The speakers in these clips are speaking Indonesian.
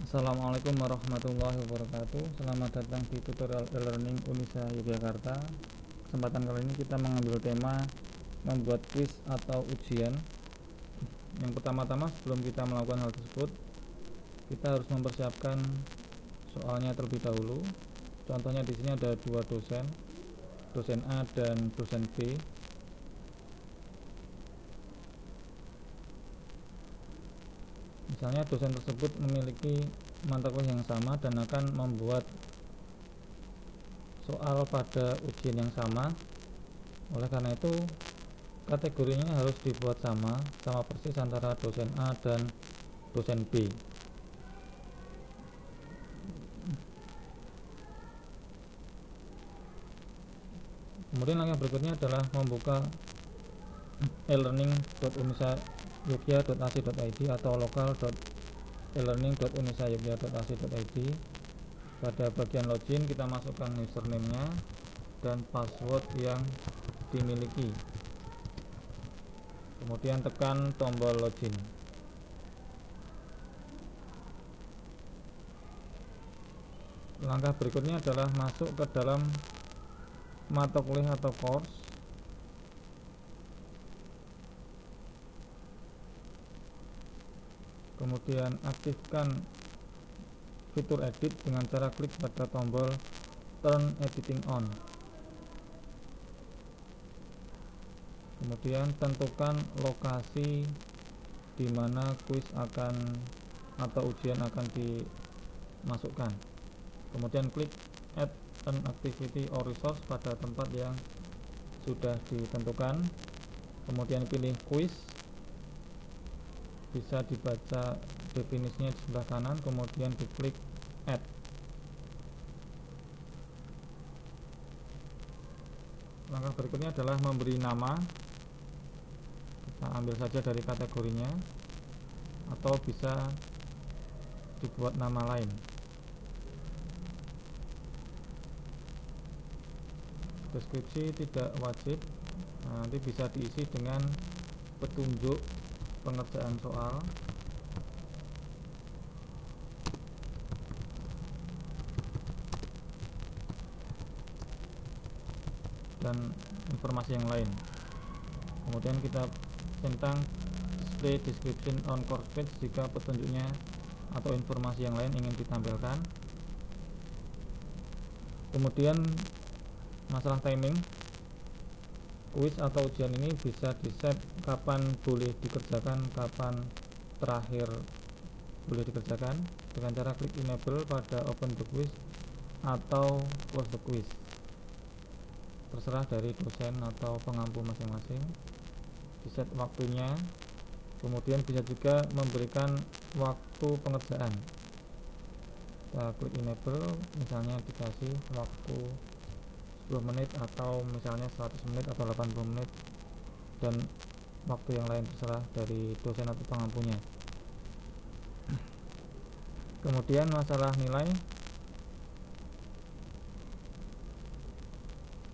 Assalamualaikum warahmatullahi wabarakatuh. Selamat datang di tutorial e-learning Unisa Yogyakarta. Kesempatan kali ini kita mengambil tema membuat kuis atau ujian. Yang pertama-tama, sebelum kita melakukan hal tersebut, kita harus mempersiapkan soalnya terlebih dahulu. Contohnya di sini ada dua dosen, dosen A dan dosen B. Misalnya dosen tersebut memiliki mata kuliah yang sama dan akan membuat soal pada ujian yang sama. Oleh karena itu, kategorinya harus dibuat sama persis antara dosen A dan dosen B. Kemudian langkah berikutnya adalah membuka e-learning.unisayogya.ac.id atau lokal.elearning.unisayogya.ac.id. Pada bagian login kita masukkan username-nya dan password yang dimiliki. Kemudian tekan tombol login. Langkah berikutnya adalah masuk ke dalam mata kuliah atau course. Kemudian aktifkan fitur edit dengan cara klik pada tombol turn editing on. Kemudian tentukan lokasi di mana kuis atau ujian akan dimasukkan. Kemudian klik add an activity or resource pada tempat yang sudah ditentukan. Kemudian pilih kuis, bisa dibaca definisinya di sebelah kanan, kemudian diklik add. Langkah berikutnya adalah memberi nama. Kita ambil saja dari kategorinya atau bisa dibuat nama lain. Deskripsi tidak wajib, nanti bisa diisi dengan petunjuk pengerjaan soal. Dan informasi yang lain. Kemudian kita centang display description on course page jika petunjuknya atau informasi yang lain ingin ditampilkan. Kemudian masalah timing, kuis atau ujian ini bisa di-set kapan boleh dikerjakan, kapan terakhir boleh dikerjakan dengan cara klik enable pada open the quiz atau close the quiz. Terserah dari dosen atau pengampu masing-masing. Di-set waktunya. Kemudian bisa juga memberikan waktu pengerjaan. Kita klik enable, misalnya dikasih waktu 10 menit atau misalnya 100 menit atau 80 menit, dan waktu yang lain terserah dari dosen atau pengampunya. Kemudian masalah nilai,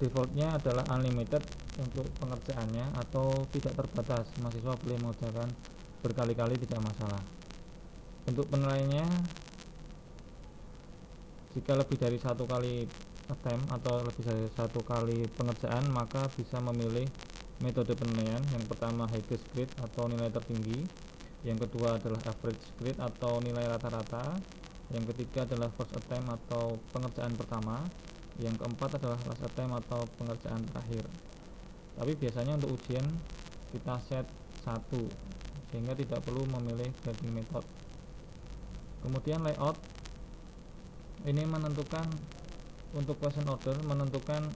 defaultnya adalah unlimited untuk pengerjaannya atau tidak terbatas. Mahasiswa boleh mengerjakan berkali-kali, tidak masalah. Untuk penilaiannya, jika lebih dari satu kali attempt atau lebih dari satu kali pengerjaan, maka bisa memilih metode penilaian. Yang pertama highest grade atau nilai tertinggi, yang kedua adalah average grade atau nilai rata-rata, yang ketiga adalah first attempt atau pengerjaan pertama, yang keempat adalah last attempt atau pengerjaan terakhir. Tapi biasanya untuk ujian kita set 1 sehingga tidak perlu memilih grading method. Kemudian layout ini menentukan untuk question order, menentukan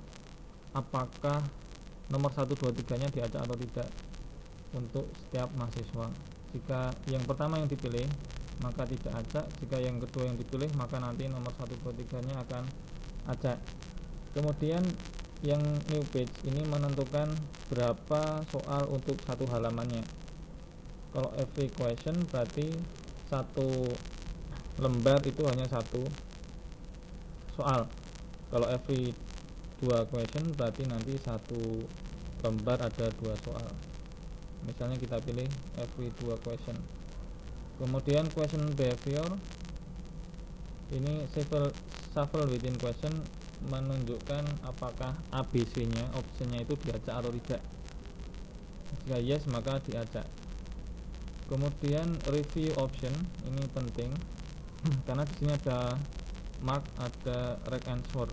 apakah nomor 1, 2, 3 nya diacak atau tidak untuk setiap mahasiswa. Jika yang pertama yang dipilih maka tidak acak, jika yang kedua yang dipilih maka nanti nomor 1, 2, 3 nya akan acak. Kemudian yang new page ini menentukan berapa soal untuk satu halamannya. Kalau every question berarti satu lembar itu hanya satu soal. Kalau every 2 question berarti nanti satu lembar ada 2 soal. Misalnya kita pilih every 2 question. Kemudian question behavior Ini shuffle within question menunjukkan apakah ABC nya optionnya itu diacak atau tidak. Jika yes maka diacak. Kemudian review option ini penting karena di sini ada mark, ada right answer.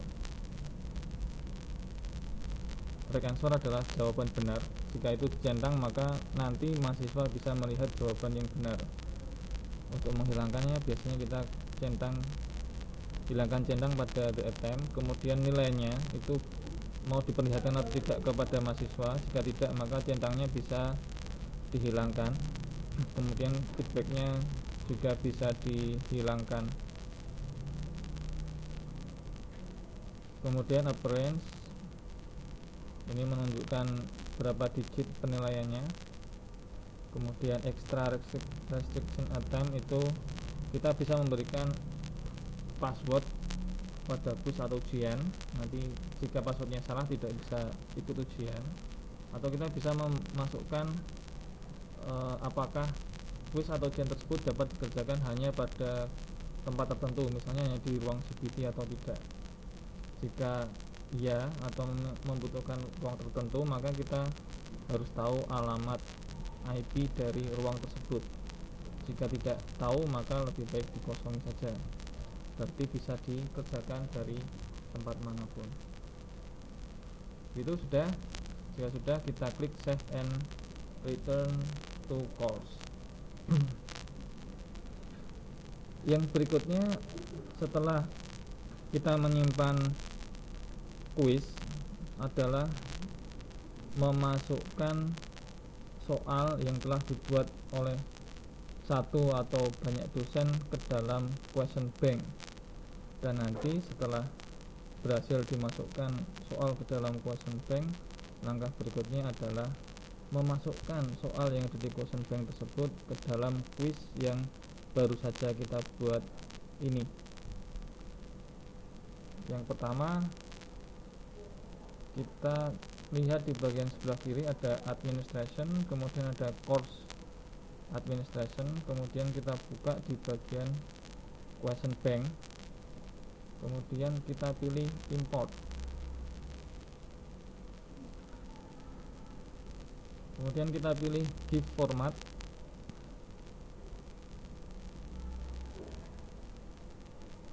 Right answer adalah jawaban benar. Jika itu dicentang maka nanti mahasiswa bisa melihat jawaban yang benar. Untuk menghilangkannya biasanya kita hilangkan centang pada the attempt. Kemudian nilainya itu mau diperlihatkan atau tidak kepada mahasiswa. Jika tidak maka centangnya bisa dihilangkan. Kemudian feedbacknya juga bisa dihilangkan. Kemudian appearance ini menunjukkan berapa digit penilaiannya. Kemudian extra restriction attempt itu kita bisa memberikan password pada quiz atau ujian. Nanti jika passwordnya salah tidak bisa ikut ujian. Atau kita bisa memasukkan apakah quiz atau ujian tersebut dapat dikerjakan hanya pada tempat tertentu, misalnya hanya di ruang CBT atau tidak. Jika iya atau membutuhkan ruang tertentu, maka kita harus tahu alamat IP dari ruang tersebut. Jika tidak tahu maka lebih baik dikosongi saja, berarti bisa dikerjakan dari tempat manapun. Itu sudah. Jika sudah, kita klik save and return to course. Yang berikutnya, setelah kita menyimpan kuis, adalah memasukkan soal yang telah dibuat oleh satu atau banyak dosen ke dalam question bank. Dan nanti setelah berhasil dimasukkan soal ke dalam question bank, langkah berikutnya adalah memasukkan soal yang ada di question bank tersebut ke dalam kuis yang baru saja kita buat ini. Yang pertama, kita lihat di bagian sebelah kiri ada administration, kemudian ada course administration, kemudian kita buka di bagian question bank, kemudian kita pilih import, kemudian kita pilih give format.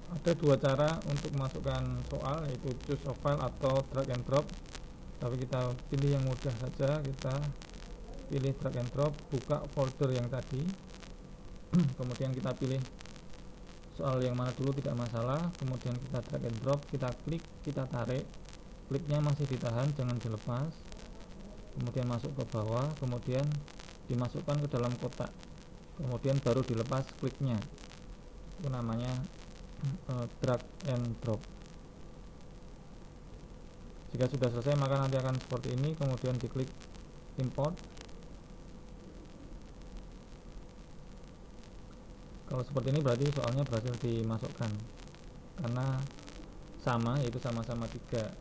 Ada dua cara untuk memasukkan soal, yaitu choose a file atau drag and drop. Tapi kita pilih yang mudah saja, kita pilih drag and drop, buka folder yang tadi. Kemudian kita pilih soal yang mana dulu, tidak masalah. Kemudian kita drag and drop, kita klik, kita tarik. Kliknya masih ditahan, jangan dilepas. Kemudian masuk ke bawah, kemudian dimasukkan ke dalam kotak. Kemudian baru dilepas kliknya. Itu namanya drag and drop. Jika sudah selesai maka nanti akan seperti ini, kemudian diklik import. Kalau seperti ini berarti soalnya berhasil dimasukkan karena sama, yaitu sama-sama 3.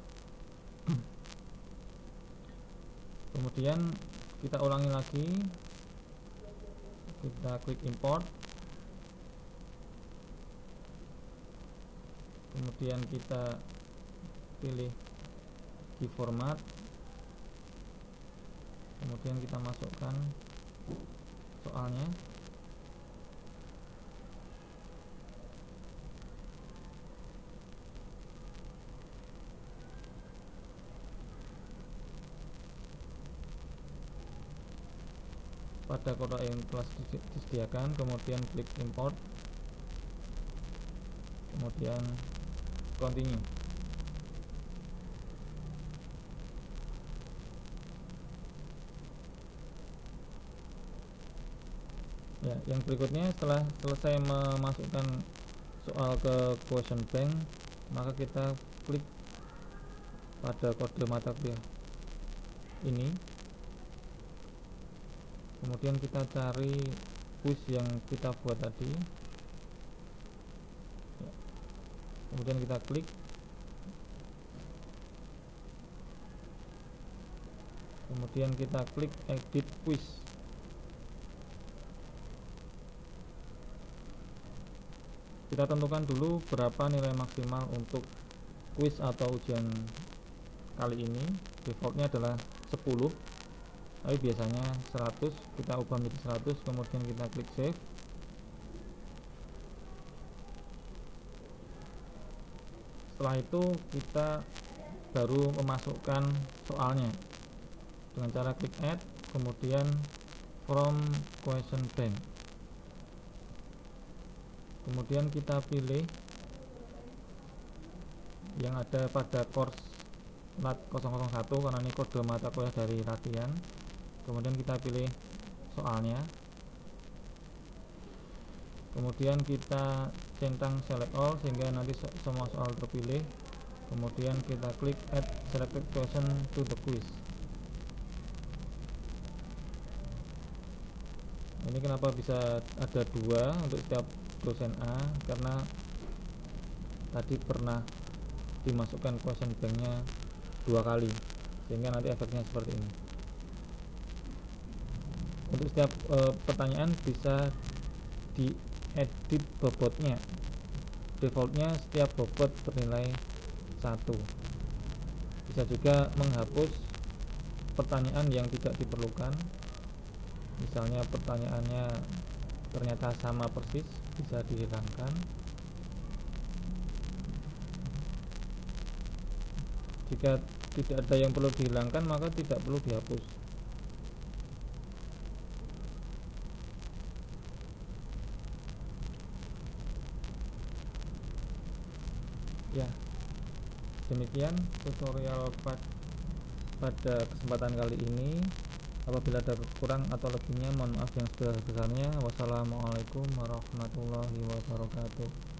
Kemudian kita ulangi lagi, kita klik import, kemudian kita pilih di format, kemudian kita masukkan soalnya. Pada kotak yang telah disediakan, kemudian klik import, kemudian continue. Ya, yang berikutnya setelah selesai memasukkan soal ke question bank, maka kita klik pada kode mata kuliah ini. Kemudian kita cari quiz yang kita buat tadi. Ya. Kemudian kita klik. Kemudian kita klik edit quiz. kita tentukan dulu berapa nilai maksimal untuk kuis atau ujian kali ini. Defaultnya adalah 10, tapi biasanya 100. Kita ubah menjadi 100, kemudian kita klik save. Setelah itu kita baru memasukkan soalnya dengan cara klik add, kemudian from question bank, kemudian kita pilih yang ada pada course lat 001 karena ini kode mata kuliah dari latihan. Kemudian kita pilih soalnya, kemudian kita centang select all sehingga nanti semua soal terpilih. Kemudian kita klik add selected question to the quiz. Ini kenapa bisa ada 2 untuk setiap dosen A, karena tadi pernah dimasukkan question banknya 2 kali, sehingga nanti efeknya seperti ini. Untuk setiap pertanyaan bisa diedit bobotnya. Defaultnya setiap bobot bernilai 1. Bisa juga menghapus pertanyaan yang tidak diperlukan. Misalnya pertanyaannya ternyata sama persis, bisa dihilangkan. Jika tidak ada yang perlu dihilangkan, maka tidak perlu dihapus. Ya, demikian tutorial pada kesempatan kali ini. Apabila ada kurang atau lebihnya, mohon maaf yang sebesar-besarnya. Wassalamualaikum warahmatullahi wabarakatuh.